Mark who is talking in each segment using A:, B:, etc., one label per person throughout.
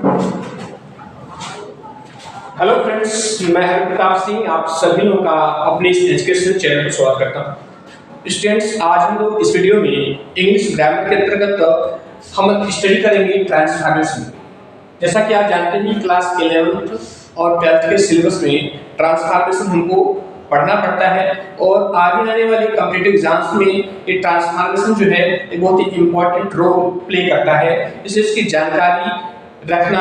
A: Hello friends, मैं हरप्रताप सिंह आप सभी लोगों का अपने इस एजुकेशन चैनल पर स्वागत करता हूँ। स्टूडेंट्स, आज हम लोग इस वीडियो में इंग्लिश ग्रामर के अंतर्गत हम स्टडी करेंगे ट्रांसफॉर्मेशन। जैसा कि आप जानते हैं क्लास 11th और 12th के सिलेबस में ट्रांसफॉर्मेशन हमको पढ़ना पड़ता है और आगे आने वाले कॉम्पिटिटिव एग्जाम्स में ये ट्रांसफॉर्मेशन जो है एक बहुत ही इंपॉर्टेंट रोल प्ले करता है। इसलिए इसकी जानकारी रखना,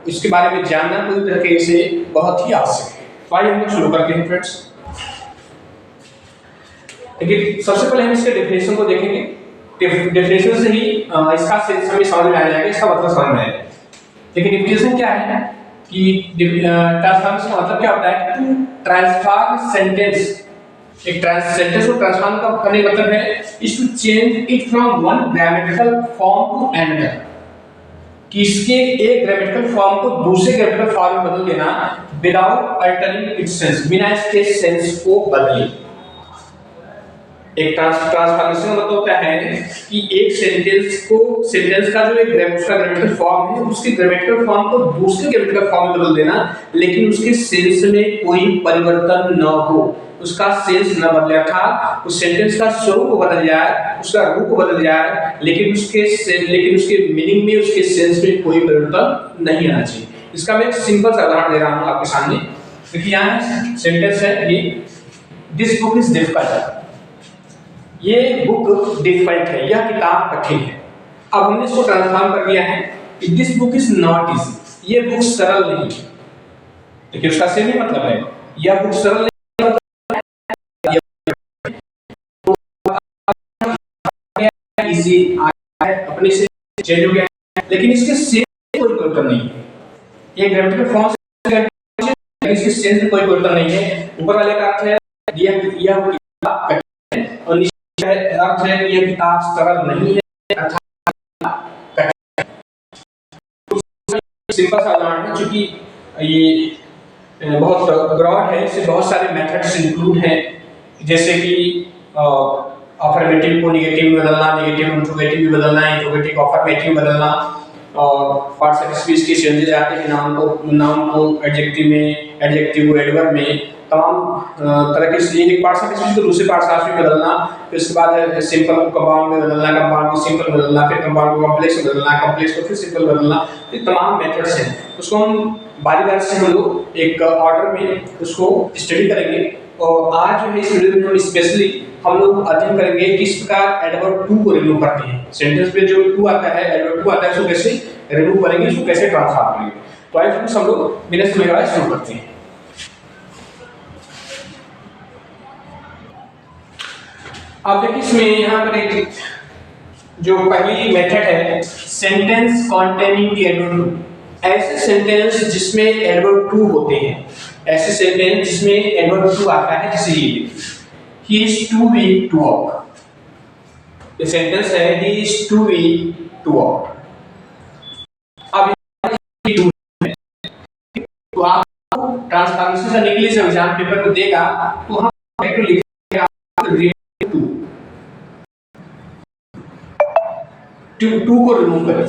A: इसके बारे में जानना पूरी तरीके से बहुत ही आवश्यक है। तो आइए हम शुरू करते हैं फ्रेंड्स। देखिए, सबसे पहले हम इसके डेफिनेशन को देखेंगे। डेफिनेशन से ही इसका सेंस हमें समझ में आ जाएगा, इसका मतलब समझ में आएगा। देखिए, डेफिनेशन क्या है कि ट्रांसफॉर्मेशन का मतलब क्या होता है? To transform sentence. एक सेंटेंस को ट्रांसफॉर्म करने का मतलब है is to change it from one grammatical form to another, कि इसके एक ग्रामेटिकल फॉर्म को दूसरे ग्रामेटिकल फॉर्म में बदल देना विदाउट अल्टरिंग इट्स सेंस, बिना इसके सेंस को बदले। एक ट्रांसफॉर्मेशन का मतलब होता है कि एक सेंटेंस का जो एक ग्रामेटिकल फॉर्म है उसके ग्रामेटिकल फॉर्म को दूसरे ग्रामेटिकल फॉर्म में बदल देना, लेकिन उसके सेंस में कोई परिवर्तन न हो, उसका सेंस न बदले, अर्थात उस सेंटेंस का स्वरूप बदल जाए, उसका रूप बदल जाए, लेकिन उसके मीनिंग में, उसके सेंस में कोई परिवर्तन नहीं आना चाहिए। इसका मैं एक सिंपल सा उदाहरण दे रहा हूं आपके सामने। देखिए, यहाँ सेंटेंस है ये, दिस बुक इज डिफिकल्ट। ये बुक डिफिकल्ट है, यह किताब कठिन है। अब हमने इसको ट्रांसफॉर्म कर दिया है कि this book is not easy, ये बुक सरल नहीं है। देखिए, उसका सेम ही मतलब है, यह बुक सरल इजी है, अपने से चेंज हो गया है, लेकिन इसके सेंस में कोई परिवर्तन नहीं है। ये ग्रामेटिकल फॉर्म से लेकिन इसके सेंस में कोई परिवर्तन नहीं है। ऊपर वाले का अर्थ है यह किताब कठिन है और नीचे अर्थ है कि यह किताब सरल नहीं है, अर्थात सिंपल सा उदाहरण है, क्योंकि ये बहुत ब्रॉड है, इससे बहुत सारे मेथड्स इंक्लूड हैं, जैसे कि अफर्मेटिव को नेगेटिव में बदलना, नेगेटिव को इंट्रोगेटिव में बदलना, इंट्रोगेटिव को अफर्मेटिव में बदलना, और पार्ट्स ऑफ स्पीच के चेंजेस आते हैं, नाउन को एडजेक्टिव में, एडजेक्टिव को एडवर्ब में, तमाम तरह के एक पार्ट्स ऑफ स्पीच को दूसरे पार्ट्स ऑफ स्पीच में बदलना। फिर उसके बाद है सिंपल को कंपाउंड में बदलना, कंपाउंड को सिंपल में बदलना, फिर कंपाउंड को कॉम्प्लेक्स में बदलना, कॉम्प्लेक्स को फिर सिंपल में बदलना। ये तमाम मेथड्स हैं, उसको हम बारी-बारी से हम लोग एक ऑर्डर में उसको स्टडी करेंगे। और आज जो है इस वीडियो में हम स्पेशली हम लोग अध्ययन करेंगे किस प्रकार एडवर्ब टू को रिमूव करते हैं। सेंटेंस पे जो टू आता है, एडवर्ब टू आता है, उसको कैसे रिमूव करेंगे, उसको कैसे ट्रांसफॉर्म करेंगे। तो आइए फ्रेंड्स, हम लोग बिना समय गवाए शुरू करते हैं। अब देखिए, इसमें यहाँ पर एक जो पहली मेथड है, sentence containing the adverb too. ऐसे सेंटेंस जिसमें एडवर्ब टू होते हैं, ऐसे सेंटेंस जिसमें एडवर्ब टू आता है, जैसे ये he is too weak to walk। ये सेंटेंस है, he is too weak to walk। अब ये टू है, तो आपको ट्रांसफॉर्मेशन से निकले से एग्जाम पेपर को देगा तो हम एक लिखेंगे टू को रिमूव करें,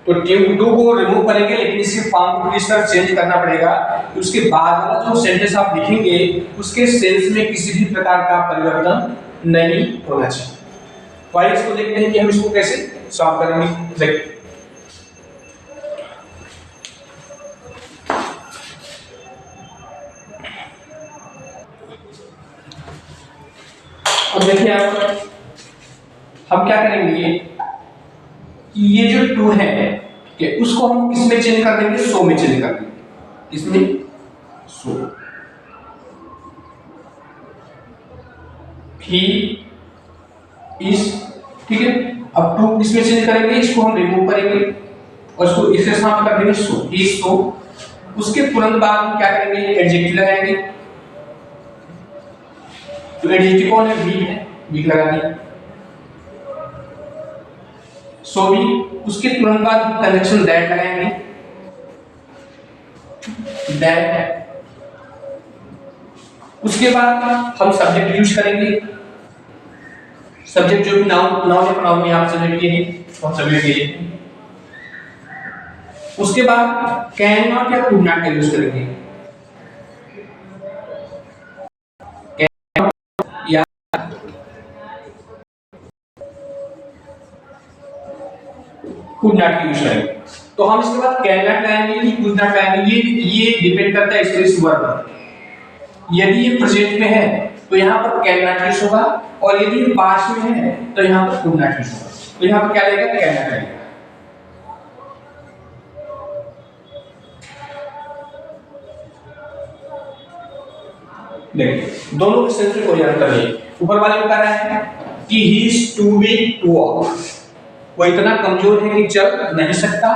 A: तो टू को रिमूव करेंगे, लेकिन इसके फॉर्म को इस तरह चेंज करना पड़ेगा कि उसके बाद वाला जो सेंटेंस आप लिखेंगे उसके सेंस में किसी भी प्रकार का परिवर्तन नहीं होना चाहिए। तो आइए इसको देखते हैं कि हम इसको कैसे सॉल्व करेंगे। देखिए, अब देखिए आप, हम क्या करेंगे कि ये जो टू है कि उसको हम किसमें चेंज कर देंगे, सो में चेंज कर देंगे। इसमें सो, ही इज, ठीक है। अब टू किसमें चेंज करेंगे, इसको हम रिमूव करेंगे और इसको इसके साथ कर देंगे सो, ही इज सो। उसके तुरंत बाद हम क्या करेंगे, एडजेक्टिव लगाएंगे। तो एडजेक्टिव कौन है, वीक है, वीक लगा दिया, सो भी। उसके तुरंत बाद हम कंजंक्शन दैट लगाएंगे, दैट। उसके बाद हम सब्जेक्ट यूज करेंगे, सब्जेक्ट जो भी नाउन या प्रोनाउन में आप सब्जेक्ट ये है और सब्जेक्ट ये है। उसके बाद कैन नॉट या कुड नॉट का यूज करेंगे, या कुड नॉट का यूज करेंगे। तो हम इसके बाद कैन नॉट लाएंगे कि कुड नॉट लाएंगे, ये डिपेंड करता है स्पेस वर्ब पर। यदि ये प्रेजेंट में है तो यहाँ पर कैन नॉट यूज होगा, और यदि ये पास्ट में है तो यहाँ पर कुड नॉट यूज होगा। तो यहाँ पर क्या लगेगा, कैन नॉट लगेगा। देखिए दोनों के सेंस में कोई अंतर नहीं। ऊपर वाले में कह रहा है कि he is too weak to walk, वो इतना कमजोर है कि चल नहीं सकता।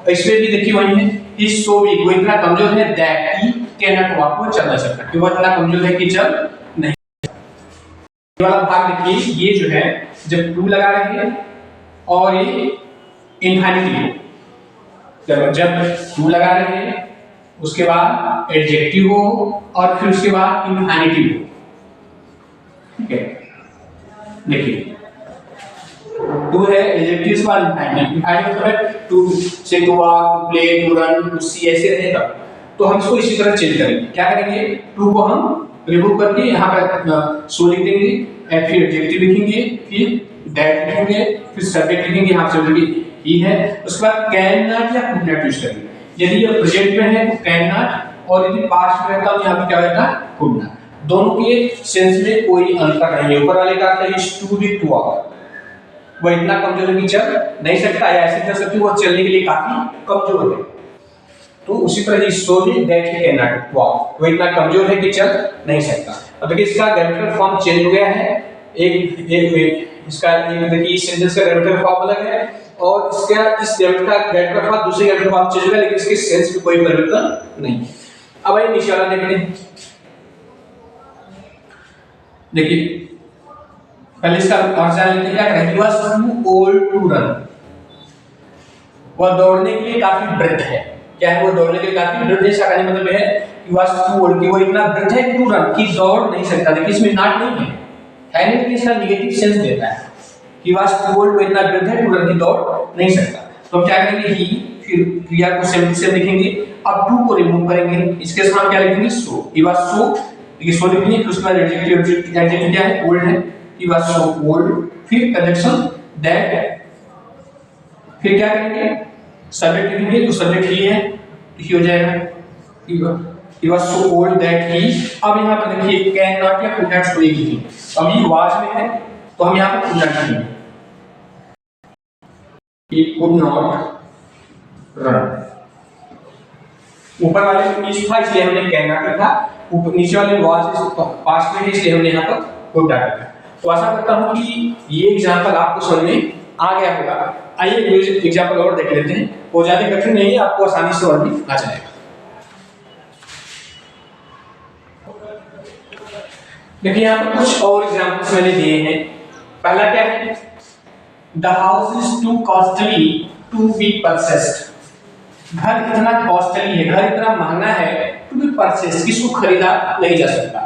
A: इसमें भी देखिए वही है, ही इज सो वीक, वो इतना कमजोर है that he can not walk, वो चल नहीं सकता, कि वो इतना कमजोर है कि चल नहीं। ये वाला भाग देखिए, ये जो है जब टू लगा रहे हैं और ये इनफिनिटिव, जब टू लगा रहे हैं उसके बाद एडजेक्टिव हो और फिर उसके बाद इनफिनिटिव हो, ठीक है। देखिए टू है एडजेक्टिव के बाद इनफिनिटिव, इनफिनिटिव मतलब टू से to walk, to play, to run, to see, ऐसे रहेगा। तो हम इसको इसी तरह चेंज करेंगे। क्या करेंगे, टू को हम रिमूव करके यहाँ पर सो लिख देंगे, फिर एडजेक्टिव लिखेंगे, फिर दैट लिखेंगे, फिर सब्जेक्ट लिखेंगे, यहाँ से ही है। उसके बाद कैन नॉट या कुड नॉट यूज करेंगे। यदि ये प्रेजेंट में है तो कैन नॉट, और यदि पास्ट में रहता है तो यहाँ पे क्या रहता है, कुड नॉट। दोनों के सेंस में कोई अंतर नहीं है। ऊपर वाले का अर्थ है टू वीक टू वॉक, वो इतना कमजोर है कि चल नहीं सकता, या ऐसे कह सकते हैं वो चलने के लिए काफी कमजोर है। तो उसी तरह ही so weak that he can not walk, वो इतना कमजोर है कि चल नहीं सकता। अब देखिए इसका ग्रामेटिकल फॉर्म चेंज हो गया है। इसका देखिए इस सेंटेंस का ग्रामेटिकल फॉर्म अलग है, और इसका इस ग्रामेटिकल का ग्रामेटिकल फॉर्म दूसरे ग्रामेटिकल फॉर्म चेंज हो गया, लेकिन इसके सेंस में कोई परिवर्तन नहीं है। अब आइए नीचे वाला देखते हैं। देखिए पहले इसका अर्थ जान लेते हैं। क्या करें, he was too old to run, वह दौड़ने के लिए काफी वृद्ध है। क्या है, वो दौड़ने के लिए काफी वृद्ध है। इसका मतलब है ही वाज टू ओल्ड, कि वो इतना वृद्ध है टू रन, कि दौड़ नहीं सकता। देखिए इसमें नॉट नहीं है, नहीं, इसका नेगेटिव सेंस देता है। ही वाज टू ओल्ड, वो इतना वृद्ध है टू रन, की दौड़ नहीं सकता। तो हम क्या करेंगे, ही, फिर क्रिया को सेम से लिखेंगे। अब टू को रिमूव करेंगे, इसके साथ क्या लिखेंगे, सो। ही वाज सो, ये सो लिखेंगे, फिर उसके बाद एडजेक्टिव क्या है, ओल्ड है। ही वाज सो ओल्ड, फिर कंजंक्शन दैट, फिर क्या करेंगे, सब्जेक्ट लिखेंगे, तो सब्जेक्ट ही है, ही हो जाएगा। He was so old that he, अब यहाँ पर देखिए कैन नॉट या कुड नॉट कोई भी थी। अब ये वाज में है तो हम यहाँ पर कुड नॉट लिखेंगे, he could not run। ऊपर वाले में इस था इसलिए हमने कैन नॉट लिखा, ऊपर नीचे वाले वाज पास्ट में है इसलिए हमने यहाँ पर कुड नॉट लिखा। तो आशा करता हूँ कि ये एग्जांपल आपको समझ में आ गया होगा। आइए एग्जांपल और देख लेते हैं, वो ज्यादा कठिन नहीं है, आपको आसानी से और भी आ जाएगा। देखिए यहाँ पर कुछ और एग्जांपल्स मैंने दिए हैं। पहला क्या है, the house is too costly to be purchased, घर इतना कॉस्टली है, घर इतना महंगा है, टू बी परचेस्ड, किसको खरीदा नहीं जा सकता।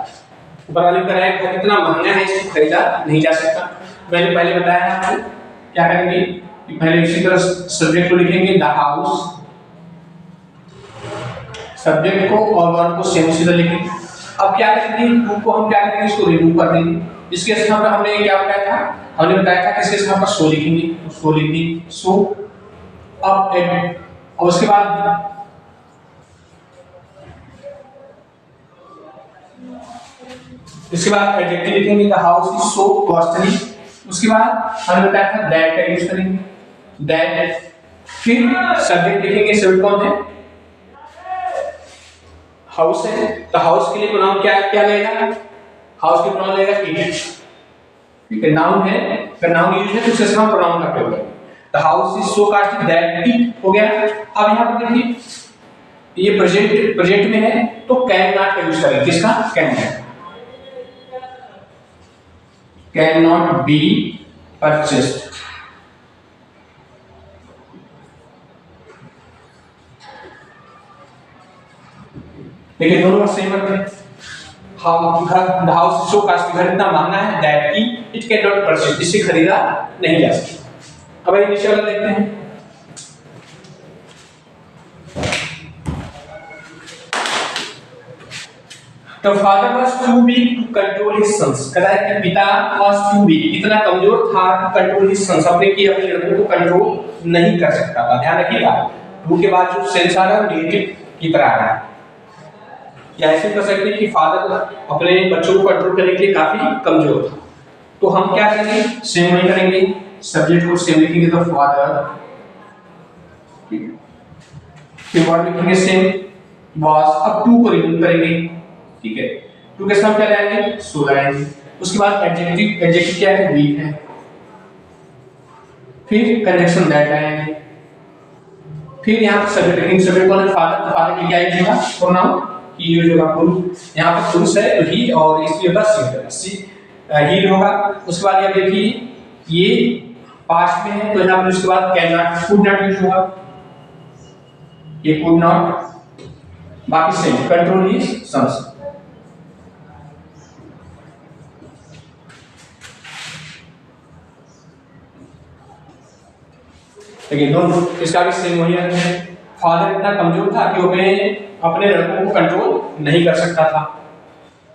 A: ऊपर वाले का है घर इतना महंगा है, इसको खरीदा नहीं जा सकता। मैंने पहले बताया है आपको, क्या करेंगे, पहले इसी तरह सब्जेक्ट को लिखेंगे द हाउस, सब्जेक्ट को और वर्ब को सेम सीधा लिखेंगे। अब क्या करेंगे, टू को हम क्या करेंगे, इसको रिमूव कर देंगे। इसके स्थान पर हमने क्या बताया था, हमने बताया था कि इसके स्थान पर सो लिखेंगे, सो लिख दी, सो। अब और उसके बाद इसके बाद एडजेक्टिव लिखेंगे, the house is so costly. उसके बाद हमने बताया था दैट का यूज करेंगे, दैट। फिर सब्जेक्ट लिखेंगे, सब्जेक्ट कौन है, हाउस है, तो हाउस के लिए प्रोनाउन क्या क्या लगेगा, हाउस के प्रोनाउन लगेगा इट, ठीक है। नाउन है, अगर नाउन यूज है तो उसके साथ प्रोनाउन का प्रयोग करें। The house is so costly that it हो गया। अब यहाँ पर देखिए ये प्रेजेंट में है तो कैन नॉट का यूज करेंगे, किसका, कैन नॉट बी परचेस्ड। देखिए दोनों सेम है। द हाउस सो कॉस्टली, घर इतना महंगा है, दैट की इट कैन नॉट परचेज, इसे खरीदा नहीं जा सकता। अब ये नीचे वाला देखते हैं। तो father was too weak to control his sons, कहता है कि पिता वाज टू वीक, इतना कमजोर था कंट्रोल हिज सन्स, अपने लड़कों को कंट्रोल नहीं कर सकता था। ध्यान रखिएगा, टू के बाद जो सेंस आ रहा है नेगेटिव की तरह आ रहा है। या ऐसे कर सकते हैं कि फादर अपने बच्चों को कंट्रोल करने के लिए काफी कमजोर था। तो हम क्या करेंगे, सेम वही करेंगे, सब्जेक्ट को सेम लिखेंगे तो फादर, फिर वर्ड लिखेंगे सेम, वाज, अब टू को रिमूव करेंगे, ठीक है, टू के साथ क्या लाएंगे, सो लाएंगे। उसके बाद एडजेक्टिव, एडजेक्टिव क्या है, वीक है, फिर कंजंक्शन दैट लाएंगे, फिर यहाँ पर सब्जेक्ट लिखेंगे, सब्जेक्ट कौन है, फादर, तो फादर की क्या यूज होगा, प्रोनाउन ही यूज होगा, पुरुष, यहाँ पर पुरुष है तो ही, और इसलिए होगा सी, ही होगा। उसके बाद ये देखिए ये पास्ट में है तो यहाँ पर उसके बाद can not, could not use होगा, ये कुड नॉट, बाकी सेम, कंट्रोल हिज सन्स। देखिए दोनों इसका भी सेम वही है, फादर इतना कमजोर था कि वो अपने लड़कों को कंट्रोल नहीं कर सकता था।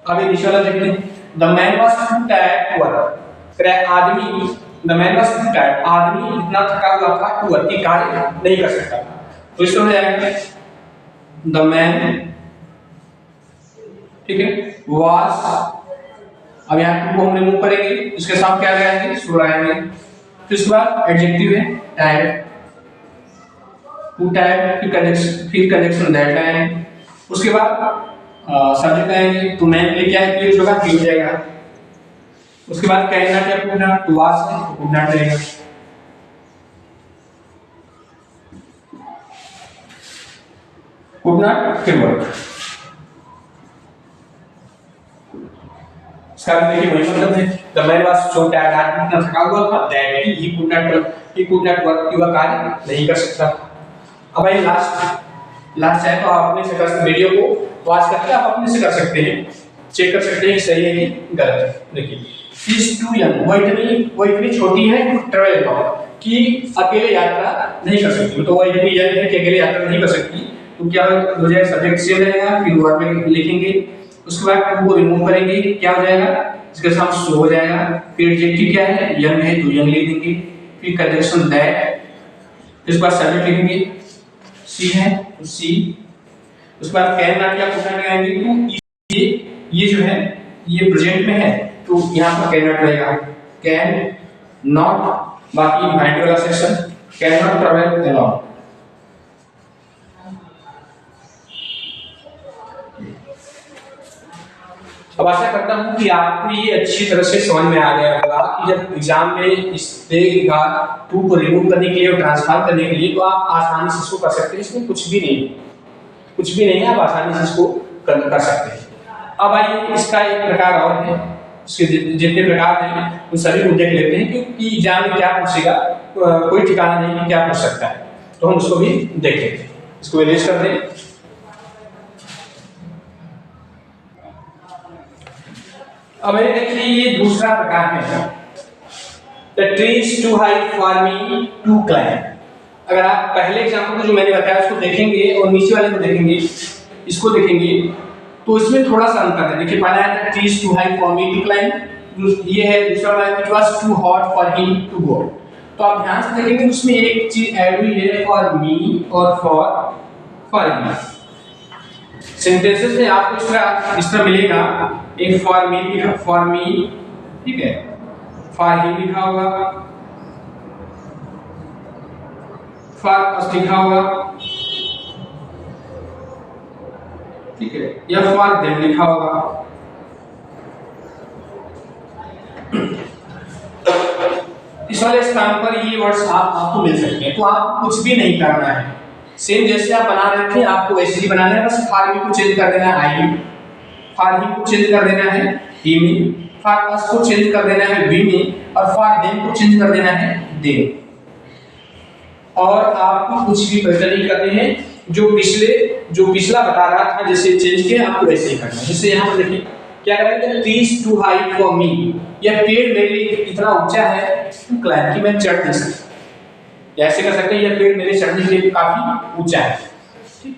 A: अब ये निशाला देखते हैं, the man was too tired to work, आदमी, the man was too tired, आदमी इतना थका हुआ था टू वर्क, कि कार्य नहीं कर सकता था। तो इसमें हो जाएगा द मैन, ठीक है, वाज, अब यहाँ टू को हम रिमूव करेंगे, इसके साथ क्या लगाएंगे, सो लगाएंगे, फिर उसके बाद एडजेक्टिव है टायर्ड, टू टायर्ड, फिर कंजंक्शन दैट लाएंगे, उसके बाद सब्जेक्ट लाएंगे, टू मैन के लिए क्या है, यूज होगा, हो जाएगा, उसके बाद कैन नॉट या कुड नॉट, टू वाज है, कुड नॉट रहेगा, कुड नॉट, फिर वर्क। इसका देखिए वही मतलब है, the man was so tired, आदमी इतना थका हुआ था, that he could not work, कि वह कार्य नहीं कर सकता। अब भाई लास्ट है तो आप अपने से कर सकते, वीडियो को वॉच करके आप अपने से कर सकते हैं, चेक कर सकते हैं कि सही है कि गलत है। देखिए इज टू यंग, वो इतनी छोटी है टू ट्रैवल अलोन, कि अकेले यात्रा नहीं कर सकती, तो वो इतनी यंग है कि अकेले यात्रा नहीं कर सकती। तो क्या हो जाएगा, सब्जेक्ट सेम रहेगा, फिर वर्ब में लिखेंगे, उसके बाद टू को रिमूव करेंगे, क्या हो जाएगा, इसके साथ सो हो जाएगा, फिर एडजेक्टिव क्या है, यंग है तो यंग लिख देंगे, फिर कंजंक्शन दैट, इसके बाद सब्जेक्ट लिखेंगे, सी है तो सी, उसके बाद कैन नॉट या कुड नॉट लगाएंगे, तो ये जो है ये प्रेजेंट में है तो यहाँ पर कैन नॉट रहेगा, कैन नॉट, बाकी माइंड वाला section, can not travel alone. अब आशा करता हूं कि आपको ये अच्छी तरह से समझ में आ गया होगा कि जब एग्जाम में इस देगा टू को रिमूव करने के लिए और ट्रांसफर करने के लिए तो आप आसानी से इसको कर सकते हैं, इसमें कुछ भी नहीं है, आप आसानी से इसको कर सकते हैं। अब आइए इसका एक प्रकार और है, इसके जितने प्रकार हैं उन सभी को देख लेते हैं, क्योंकि एग्जाम में क्या पूछेगा कोई ठिकाना नहीं कि क्या पूछ सकता है, तो हम उसको भी देख लेते हैं। इसको इरेज कर दें। अब देखिए ये दूसरा प्रकार है, the tree is too high for me to climb. अगर आप पहले एग्जाम्पल को जो मैंने बताया उसको देखेंगे और नीचे वाले को देखेंगे, इसको देखेंगे तो इसमें थोड़ा सा अंतर है। देखिए पहला है tree is too high for me to climb, ये है दूसरा वाला which was too hot for him to go. तो आप ध्यान से देखेंगे उसमें एक चीज ऐड हुई है, फॉर मी और फॉर हिम। सेंटेंसेस में आपको इस तरह मिलेगा, एक फॉर मी, ठीक है, फॉर हिम लिखा होगा, फॉर अस लिखा होगा, ठीक है, या फॉर देम लिखा होगा। इस वाले स्थान पर ये वर्ड्स आपको मिल सकते हैं, तो आप कुछ भी नहीं करना है, सेम जैसे आप बना रहे थे आपको वैसे ही बनाना है, बस फॉर मी को चेंज कर देना है आई में, फॉर हिम को चेंज कर देना है ही में, फॉर अस को चेंज कर देना है वी में, और फॉर देम को चेंज कर देना है दे। और आपको कुछ भी पैटर्न नहीं करने हैं, जो पिछला बता रहा था जैसे चेंज किया आपको वैसे ही करना है। जैसे यहाँ पर देखिए क्या करेंगे, trees too high for me, यह पेड़ मेरे लिए इतना ऊंचा है टू क्लाइंब कि मैं चढ़ नहीं सकता। ऐसे कर सकते हैं, यह पेड़ मेरे चढ़ने के लिए काफी ऊंचा है, ठीक।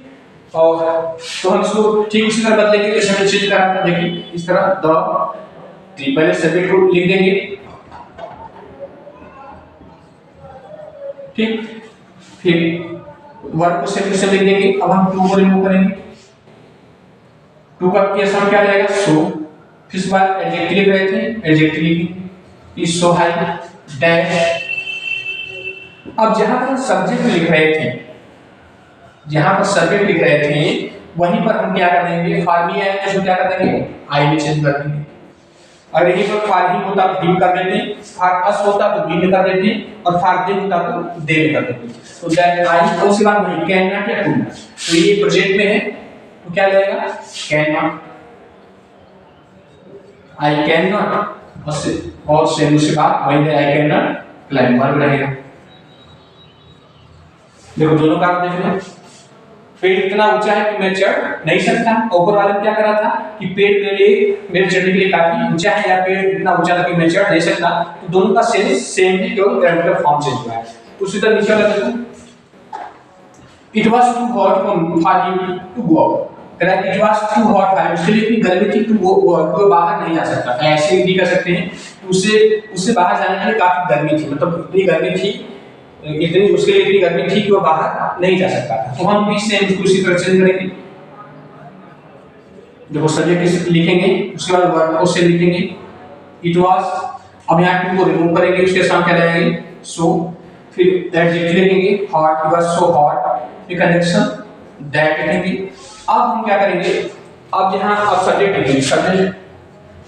A: और तो हम इसको ठीक उसी तरह बदलेंगे जैसे हमने चेंज करा था। देखिए इस तरह द पहले सब्जेक्ट को लिख देंगे, ठीक, फिर वर्ब को सेम लिख देंगे। अब हम टू को रिमूव करेंगे, टू का केस हम क्या रहेगा सो, फिर इसके बाद एडजेक्टिव लिख रहे थे, एडजेक्टिव लिखेंगे इज सो हाई डैश। अब जहां पर सब्जेक्ट लिख रहे थे, जहां पर सब्जेक्ट लिख रहे थे वहीं पर हम क्या कर देंगे, फार भी आएगा तो क्या कर देंगे आई में चेंज कर देंगे। अगर यहीं पर फार ही होता तो हिम कर देते, फार अस होता तो बी में कर देते, और फार दे होता तो दे में कर देते। तो दैट आई उसके बाद वही कैन नॉट या कुड नॉट, तो ये प्रोजेक्ट में है तो क्या रहेगा can not, I can not, और सेम उसके बाद वही I can not climb verb रहेगा। देखो दोनों काम देख लो, पेड़ इतना ऊंचा है कि मैं चढ़ नहीं सकता, ऊपर वाले ने क्या करा था कि पेड़ मेरे चढ़ने के लिए काफी ऊंचा है, या पेड़ इतना ऊंचा था कि मैं चढ़ नहीं सकता। तो दोनों का सेंस सेम है, केवल ग्रामेटिकल फॉर्म चेंज हुआ है। उसी तरह नीचे वाला देखो, it was too hot for him to go out, कह रहा है it was too hot for him, उसके लिए इतनी गर्मी थी कि वो बाहर नहीं जा सकता था। ऐसे भी कर सकते हैं, उससे बाहर जाने के लिए काफी गर्मी थी, मतलब इतनी गर्मी थी, इतनी उसके लिए इतनी गर्मी थी कि वो बाहर नहीं जा सकता था। तो हम भी सेम उसको इसी तरह चेंज करेंगे, देखो सब्जेक्ट लिखेंगे, उसके बाद वर्ब को से लिखेंगे इट वाज। अब यहाँ टू को रिमूव करेंगे, उसके साथ क्या रहेंगे सो, फिर एडजेक्टिव लिखेंगे hot, it was so hot, फिर कंजंक्शन दैट लिखेंगे। अब हम क्या करेंगे, अब यहाँ अब सब्जेक्ट लिखेंगे, सब्जेक्ट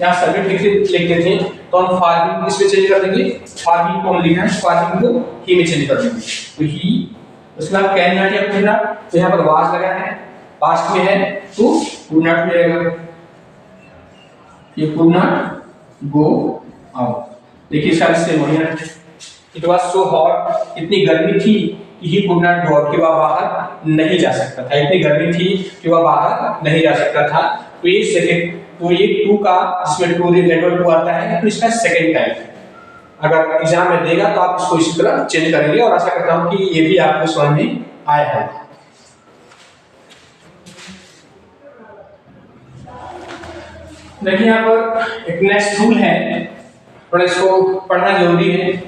A: यहाँ सब्जेक्ट लिखते थे तो हम फार्मिंग इसमें चेंज कर देंगे, फार्मिंग को हम लिखना है, फार्मिंग को ही में चेंज कर देंगे, तो ही। उसके बाद कैन नॉट या कुड नॉट, तो यहाँ पर वाज लगा है, पास्ट में है तो कुड नॉट मिलेगा, ये कुड नॉट गो आउट। देखिए इसका इससे वही है, इट वाज सो हॉट, इतनी गर्मी थी कि he could not go out, कि वह बाहर नहीं जा सकता था, इतनी गर्मी थी कि वह बाहर नहीं जा सकता था। तो ये सेकंड, तो ये टू का जिसमें टू लेवल टू आता है, तो इसका सेकंड टाइप है। अगर एग्जाम में देगा तो आप इसको इसी तरह चेंज करेंगे, और आशा करता हूं कि ये भी आपको समझ में आया है। देखिए यहाँ पर एक नेक्स्ट रूल है, थोड़ा इसको पढ़ना जरूरी है,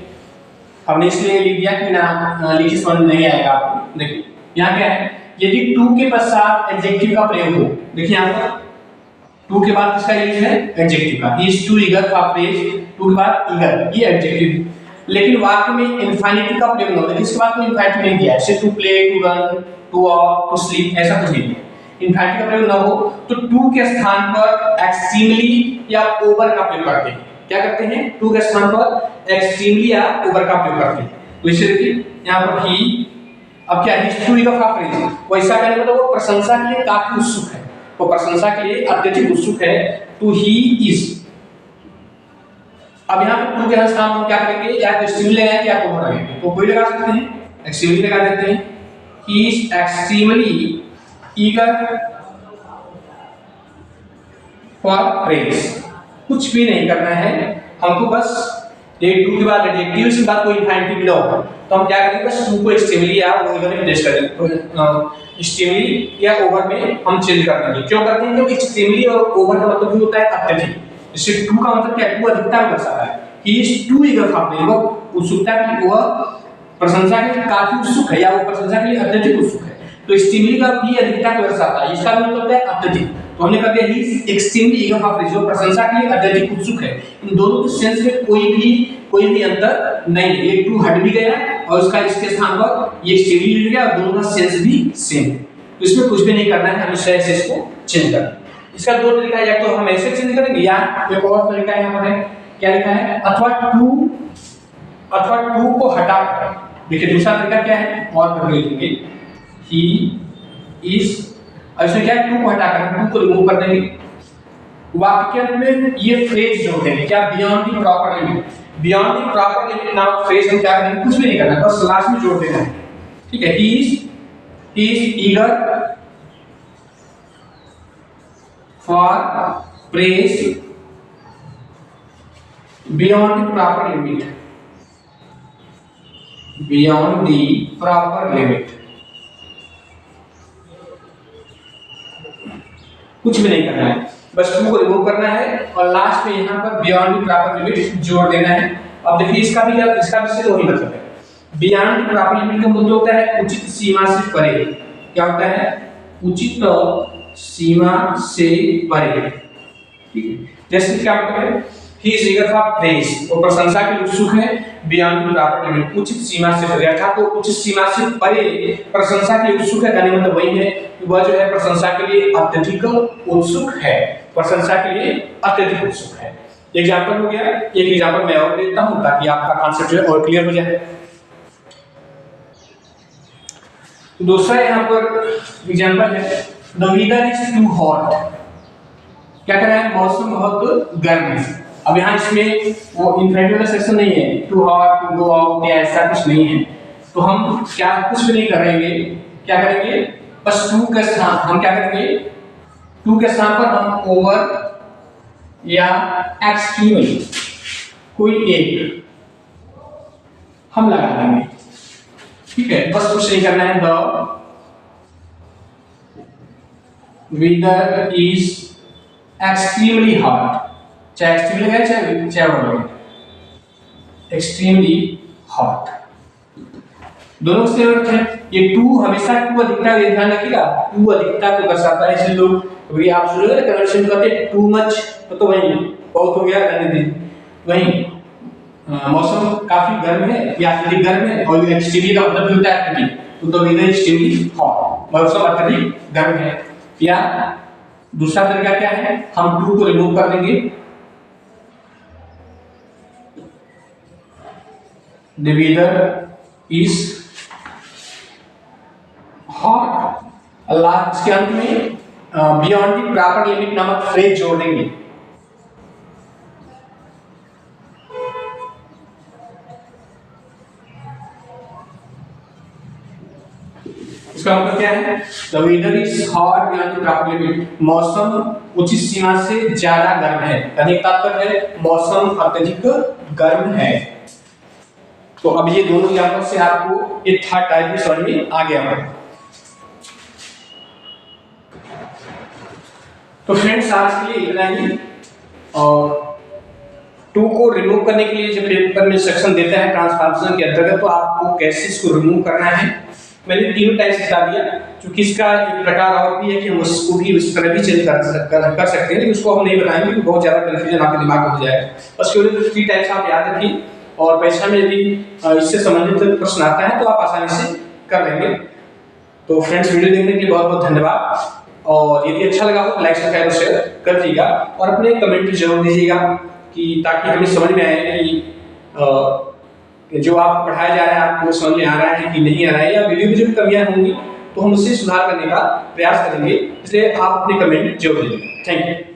A: हमने इसलिए लिख दिया कि ना लिखी समझ नहीं आएगा आपको। देखिए यहाँ क्या है, यदि टू के पश्चात एडजेक्टिव का प्रयोग हो, देखिए यहाँ पर टू के बाद किसका यूज है एडजेक्टिव का, he is too eager for praise, too के बाद ईगर ये एडजेक्टिव, लेकिन वाक्य में इनफिनिटी का प्रयोग न हो, देखिए इसके बाद कोई इनफिनिटी नहीं दिया है, जैसे to play, to run, to walk, to sleep, ऐसा कुछ नहीं है, इनफिनिटी का प्रयोग न हो तो टू के स्थान पर एक्सट्रीमली या ओवर का प्रयोग करते हैं। क्या करते हैं, टू के स्थान पर एक्सट्रीमली या ओवर का प्रयोग करते हैं। तो इसे देखिए यहाँ पर ही, अब क्या है टू ईगर फॉर प्रेज, वैसा कहने मतलब वो प्रशंसा के लिए काफी उत्सुक है, वो प्रशंसा के लिए अत्यधिक उत्सुक है, टू ही इज। अब यहाँ पर टू के स्थान हम क्या करेंगे, या तो एक्सट्रीमली लगाएंगे या ओवर लगाएंगे, तो कोई लगा सकते हैं, एक्सट्रीमली लगा देते हैं, he is extremely eager for praise, कुछ भी नहीं करना है हमको, बस ये टू के बाद एडजेक्टिव के बाद कोई इनफिनिटी ना हो, तो हम क्या करेंगे, बस टू को एक्सट्रीमली या ओवर में प्लेस कर देंगे, तो एक्सट्रीमली या ओवर में हम चेंज कर देंगे। क्यों करते हैं, क्योंकि एक्सट्रीमली और ओवर का मतलब भी होता है अत्यधिक, जैसे टू का मतलब क्या है, टू अधिकता को दर्शाता है, he is too eager for praise, वो उत्सुकता की, वह प्रशंसा के लिए काफी उत्सुक है, या वो प्रशंसा के लिए अत्यधिक उत्सुक है, तो एक्सट्रीमली का भी अधिकता को दर्शाता है, इसका मतलब होता है अत्यधिक, तो हमने कर दिया he is extremely eager for praise, जो प्रशंसा के लिए अत्यधिक उत्सुक है। इन दोनों के सेंस में कोई भी अंतर नहीं है, ये टू हट भी गया और उसका इसके स्थान पर ये एक्सट्रीमली लिख गया, और दोनों का सेंस भी सेम है, तो इसमें कुछ भी नहीं करना है, हमें ऐसे इसको चेंज करना है। इसका दो तरीका है, या तो हम ऐसे चेंज करेंगे, या एक और तरीका यहाँ पर है, क्या लिखा है, अथवा टू को हटा, देखिए दूसरा तरीका क्या है, और कर लिखेंगे ही इज, और इसमें क्या है, टू को हटाकर टू को रिमूव कर देंगे, वाक्य में ये फ्रेज जोड़ देंगे, क्या beyond the proper limit, beyond the proper limit नामक फ्रेज हम क्या करेंगे, कुछ भी नहीं करना, बस लास्ट में जोड़ देना है, ठीक है, he is eager for praise beyond the proper limit, beyond the proper limit, कुछ भी नहीं करना है, बस टू को रिमूव करना है और लास्ट में यहाँ पर बियॉन्ड द प्रॉपर लिमिट जोड़ देना है। अब देखिए इसका भी से वही मतलब है। बियॉन्ड द प्रॉपर लिमिट का मतलब होता है उचित सीमा से परे। क्या होता है? उचित सीमा से परे। ठीक है, जैसे क्या मतलब है? He is eager for praise, वो प्रशंसा के लिए उत्सुक है। बियॉन्ड द प्रॉपर लिमिट, उचित सीमा से परे, अर्थात वो उचित सीमा से परे प्रशंसा के लिए उत्सुक है। कहने मतलब वही है कि वह जो है प्रशंसा के लिए अत्यधिक उत्सुक है, प्रशंसा के लिए अत्यधिक उत्सुक है। एग्जांपल हो गया, एक एग्जांपल मैं और देता हूं ताकि आपका कांसेप्ट जो है और क्लियर हो जाए। दूसरा यहाँ पर एग्जांपल है, the weather is too hot. क्या कह रहा है? मौसम बहुत गर्म है। अब यहाँ इसमें वो इन्फिनिटिव वाला सेक्शन नहीं है, too hot, to go out या ऐसा कुछ नहीं है। तो हम क्या कुछ भी नहीं करेंगे, क्या करेंगे? बस टू के स्थान हम क्या करेंगे? टू के स्थान पर हम ओवर या एक्सट्रीमली कोई एक हम लगा देंगे। ठीक है, बस कुछ नहीं करना है। The weather is extremely hot, चाहे एक्सट्रीमली है चाहे वो एक्सट्रीमली हॉट, दोनों से अर्थ है। ये टू हमेशा टू अधिकता का ध्यान रखिएगा, टू अधिकता को दर्शाता है। इसलिए लोग अभी आप सुनोगे ना कन्वर्सेशन करते हैं टू मच, तो वही बहुत हो गया, रहने दीजिए। वही मौसम काफी गर्म है या अत्यधिक गर्म है, और एक्सट्रीमली का मतलब होता है अत्यधिक, तो the weather is extremely hot, मौसम अत्यधिक गर्म है। या दूसरा तरीका क्या है? हम टू को रिमूव कर देंगे, द वेदर इज हॉट, अल्लाह इसके अंत में बियॉन्ड द प्रॉपर लिमिट नामक फ्रेज जोड़ देंगे। इसका मतलब क्या है? The weather is hot beyond the proper limit, मौसम उचित सीमा से ज्यादा गर्म है। अधिक तात्पर्य है मौसम अत्यधिक गर्म है। तो अब ये दोनों एग्जांपल से आपको ये थर्ड टाइप की समझ में आ गया है। तो फ्रेंड्स आज के लिए इतना ही। और टू को रिमूव करने के लिए जब पेपर में सेक्शन देता है ट्रांसफॉर्मेशन के अंतर्गत, तो आपको कैसे इसको रिमूव करना है मैंने तीनों टाइप बता दिया। क्योंकि इसका एक प्रकार और भी है कि हम उसको भी उस तरह भी चेंज कर सकते हैं, लेकिन उसको हम नहीं बताएंगे क्योंकि बहुत ज्यादा कंफ्यूजन आपके दिमाग में हो जाएगा। बस केवल थ्री टाइप्स आप याद रखिए, और परीक्षा में यदि इससे संबंधित प्रश्न आता है तो आप आसानी से कर लेंगे। तो फ्रेंड्स वीडियो देखने के लिए बहुत बहुत धन्यवाद, और यदि अच्छा लगा हो तो लाइक सब्सक्राइब और शेयर कर दीजिएगा, और अपने कमेंट जरूर दीजिएगा कि ताकि हमें समझ में आए कि जो आप पढ़ाया जा रहा है आपको समझ में आ रहा है कि नहीं आ रहा है, या वीडियो में जो भी कमियां होंगी तो हम उससे सुधार करने का प्रयास करेंगे। इसलिए आप अपने कमेंट जरूर दीजिए। Thank you.